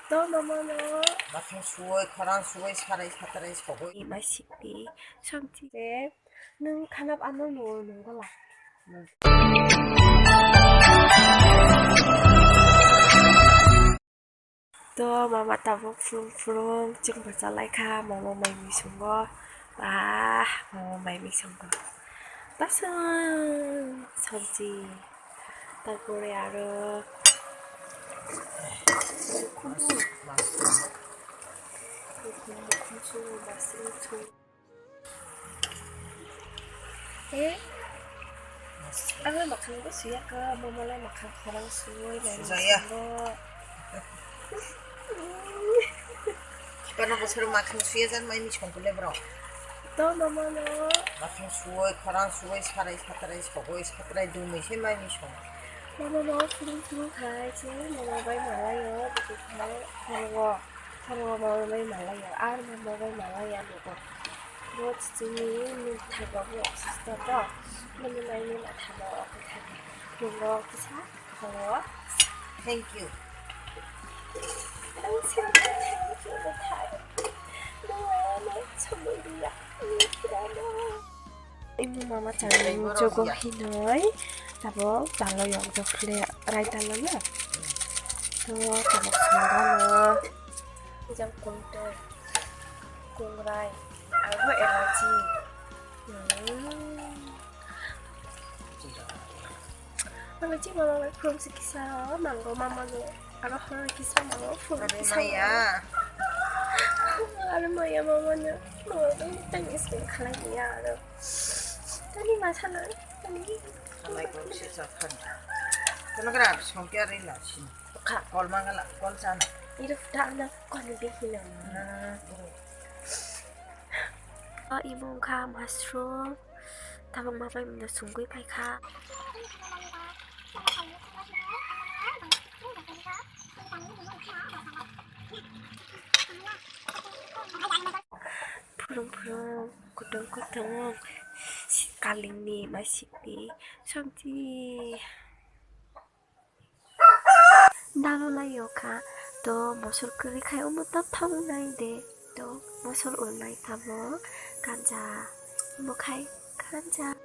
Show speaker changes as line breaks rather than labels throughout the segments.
너무너무
막힌 수고에 가란 수고에 살아이 사다라이 서고
맛있기 참치에 는 간압 안 넣는 거라. 또 마마 따복 푸릉푸릉 지금 벌써 라이카 마마 마이 미송거 아 마마 마이 미송거 따스한 선지 딸고래아르 콩도 콩수 맛있어 에 ăn mặc không có suy cơ mà lại mặc khả năng suy này
수자야 기빠는 것으로 막힌 수혜잔 마임이 정글래 브로
또 너무너
막힌 수고에 가란 수고에 살아이 사다라이 서고에 사다라이 눈이 세 마임이 정
너무너 푸릉푸릉 가야지 너무 많이 말라요 이렇게 하는 거 많이 말라요 알만 먹을 말라요 이거 뭐 지금이 달가고 없었어도 너무 많이 다 먹어 이거 기사 그거
땡큐
당신은 땡큐를 타요 너무 선물이야 그러나 이모 마마 장님 조금 희노이 따보 달러 영적 플레이 라이 달러냐 또 따보 순간은 이장 공도 공라이 알고 에너지 에너지 마마 프롬스 기사 망고 마마노 알아 허리 기사 망고 프롬 기사
마이야
아르마야 마마는 너도 땅에서 칼라이야 알아 tadi masalah tadi
가만히 꼴시자 칸 그러나 그래 성격이 나시
kak
꼴망을 꼴잖아
itu dah anak kau nanti hilang ibu kak mushroom tabang bapak minta sungguh baik kak 푸릉푸릉 꾸덩꾸덩 갈릭니 맛있기 참치 나눠라요 카 또 모술 끓이 খাই 오므떠 타오나이데 또 모술 온라이 타보 간자 뭐 খাই 간자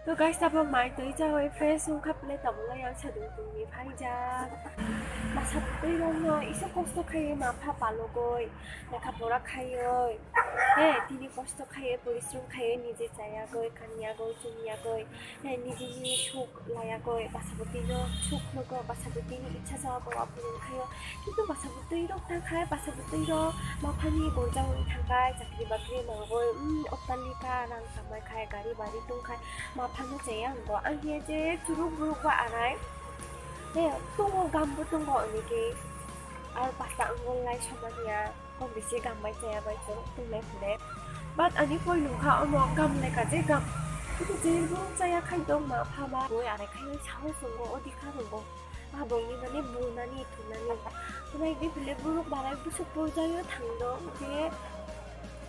Tôi guys ta phong máy tới cho em phê xuống khắp lấy tổng lấy ăn sẽ được cùng nghiệp hay ra mà sắp tới đâu mà ít số costo khai mà pha bà logoi là khắp bora khai ơi 네 디니 costo khai परिश्रम khai নিজে 자야 거이 간야 거이 중야 거이 네 니지니 촉 라야 거이 마사부티노 촉 먹어 마사부티니 이차서 거 앞으로 khai কিন্তু 마사부티로 다 khai 마사부티로 마파니 골자운 당갈 자기 바퀴 먹어 어떨리까랑 정말 khai 가리 바리 tung khai 마파는 제양 거 아니지 두루부루가 알아요? 네, tung gam tung gọi này kì à bắt tặng ngôn lai cho bạn nhà còn bị chỉ gam mấy trẻ mấy chỗ tung lên phụ đẹp bắt anh ấy coi lùng khảo nó gam này cả dễ gam cái gì cũng chạy khai đông mà pha ba rồi anh ấy khai cháu xuống ngõ đi khai đường à bông như vậy buồn nani thun nani cái này đi phải buồn lúc bà lại buồn sụp bồi যায় thằng đó thế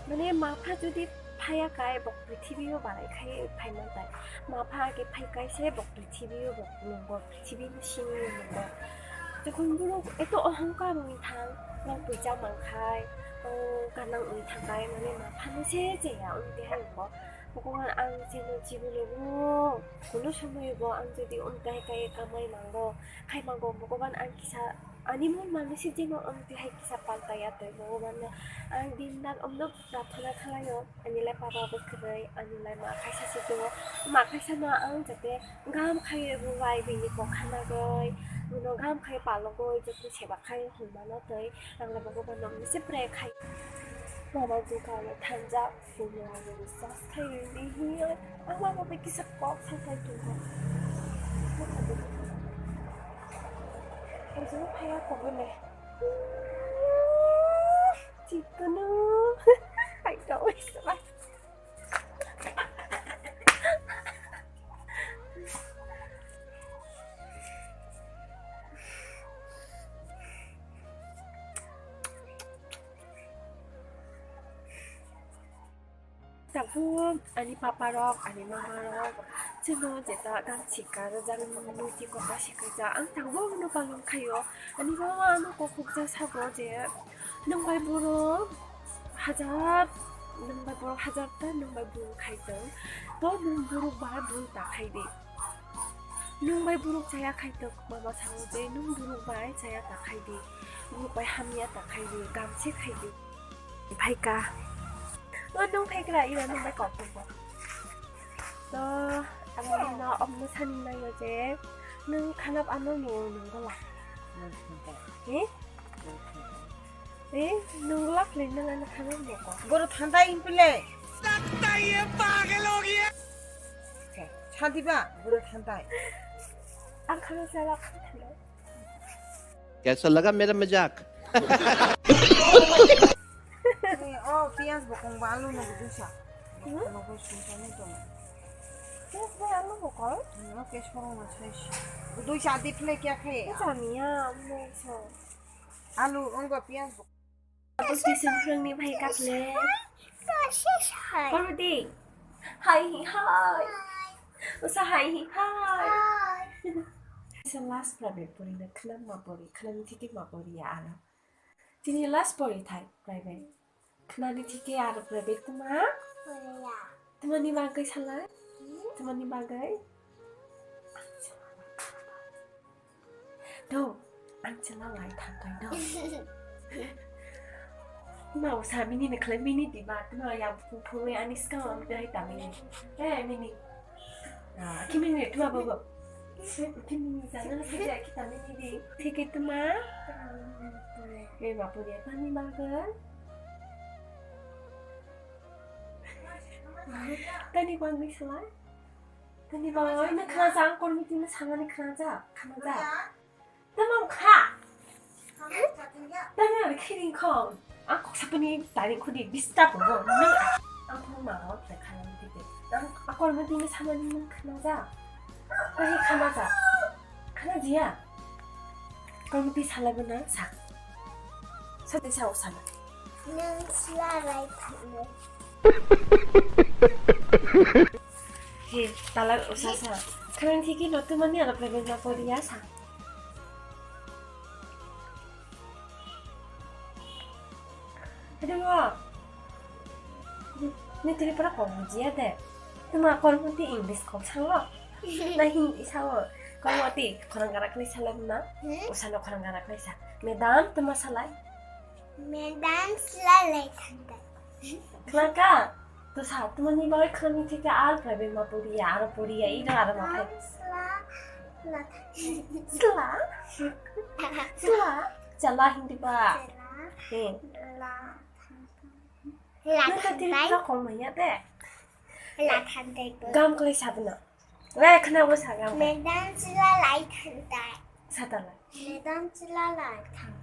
mà mà pha cho đi 파야 가에 먹 TV로 말해 가에 팔만 달 마파게 팔가이세 먹 TV로 먹는 거 TV는 신는 거 저 공부로 또 한가로이 당 부장 많카이 가능 의탕가에 만에 마파는 세제야 언제 하는 거 그거는 앙제는 지불이고 고노 셔무이고 앙제디 온가에 가에 까마이 망고 카이 망고 먹어반 앙기사 아니면 만드시지만 언제 할 기사 빨다야 되고 만나 딘난 엄청 나타나 칼라요 아니래 바바고 그래 아니래 마카사시도 마카사나 앙제때 감 카이에 부와이 비니 꼭 하나고이 문어 감 카이 빨로고 이제 그 제발 카이 얼마나 더이 랑라 먹어봐 너무 스프레이 카이 마마 두가로 탄자 부모하고 있어 스타일이 히어 아마가 베기사 꼭 살살 두고 요즘 파야 거보네 지금은 알고 있어. tak pun ani papa rock ani mama rock cuma jeta kan cikar jalan menuju kota si kerja ang tak pun nu palung kayo ani bawa anu kok kerja sabo je nang bai buruk hajar nang bai buruk hajar ta nang bai buruk kaito to nang buruk ba buruk tak kaide nung bai buruk saya kaito mama sango je nung buruk bai saya tak kaide nung bai hamia tak kaide gamche kaide Paika nung paika ira nung bai kok ko to ang na om na san na yo je nung kanap ano no nung ko la nung lak le nung ana kanap mo ko
গরু ঠান্ডা ইনপিলে ছাদিবা গরু ঠান্ডায়
ang kanap sa lak
कैसा लगा मेरा मजाक
ও পেঁয়াজ বকং আলু না দুসা লোক শুনছানি তো
Yes, ba ano mo ko?
নো কেশ করো না শেষ দুই শাদি প্লে কে খায়
Saniya, mo so.
আলু অঙ্গ পেঁয়াজ
Tapos bisan krang ni bhai ka ple. Parodi. Hi hi. Usa hi hi. Sa last private puri na khnam ma puri, khnam thiki ma puri ya ara. Tini last puri thai private. Khnani thiki ara private tuma. Tuma ni bagai sala. Tuma ni bagai. Do, ang chala lai thang kai do. Mau sa mini na klan mini di ba tuma ya puri ani ska am dai ta mini. Mini. Kimi tuma baba. Kimi sana saja kita mini di. Thiki tuma. Ma puri pani bagai. Tani bang sala. Tani bang na khana sang kon mi tin sangani khana ja. Tamam kha. Tani ari kidding kong. Ang kok sapani tani kudi disturb mo. Nang ang kong ma ho ta khana mi ti. Nang akol mo tin sangani nang khana ja. Tani khana ja. Khana jiya. Kon mi ti sala bana sa. Sa ti sa usana.
Nang sila right hand.
He, tala usasa. Karen tiki no tu mani ala preben na poria sa. Aduh, ni tiri para kau dia deh. Tuma kau nanti English kau salah. Nah Hindi salah. Kau nanti korang garak ni salah na. Usana korang garak ni sa. Madam, tuma salah.
Medan sila right hand.
Kenapa? Tu sa, tuma ni bawa kami tiki al preben ma poria, ida ara ma pai.
Sila.
Salah. Salah Hindi ba? Eh. Naka tiri para kau maya deh.
Right hand.
Gam kali sabna. Weh, kenapa sa gam?
Medan sila right hand.
Sadala.
Medan sila right hand.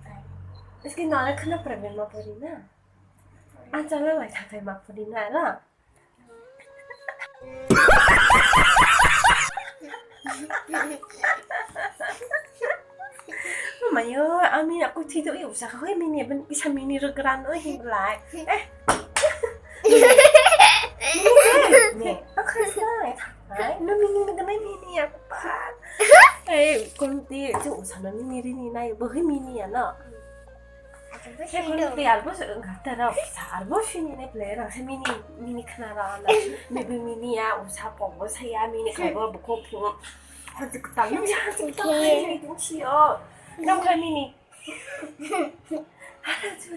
इसके नाले खना प्रवीण मा पड़ी ना आचला लाई थाkai मा पड़ी ना र Mayo, amin aku tidur ya usah kau mini ben bisa mini regeran hi belai. Nih, aku sai. Hai, no mini regeran mini aku pa. Kon ti ju usah no mini rini nai bohi mini ya no. Saya kalau di album enggak tahu, album sini nih player, saya mini kenara lah, maybe mini ya, usah pokok saya mini kalau buku pun, harus ketahui ini tuh sih oh, kamu kan mini, ada tuh,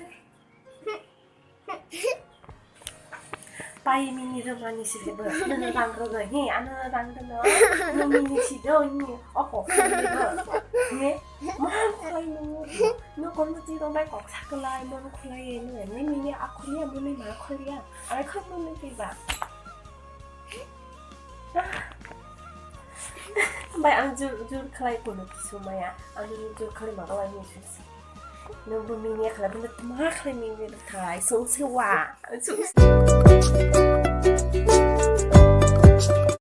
pai mini romani sih ber, nana bangkrut nih, anak bangkrut no mini sih do ini, oh nih, mahal kalau ini. No kon ti do bai kok saklai mon khulai ne ne mini akhulia moni ma khulia ara kham mon ti ba bai ang jur khlai ko no sumaya ang jur khlai ma oi ni sis no bu mini khlai bu ma khlai mini khlai sung sewa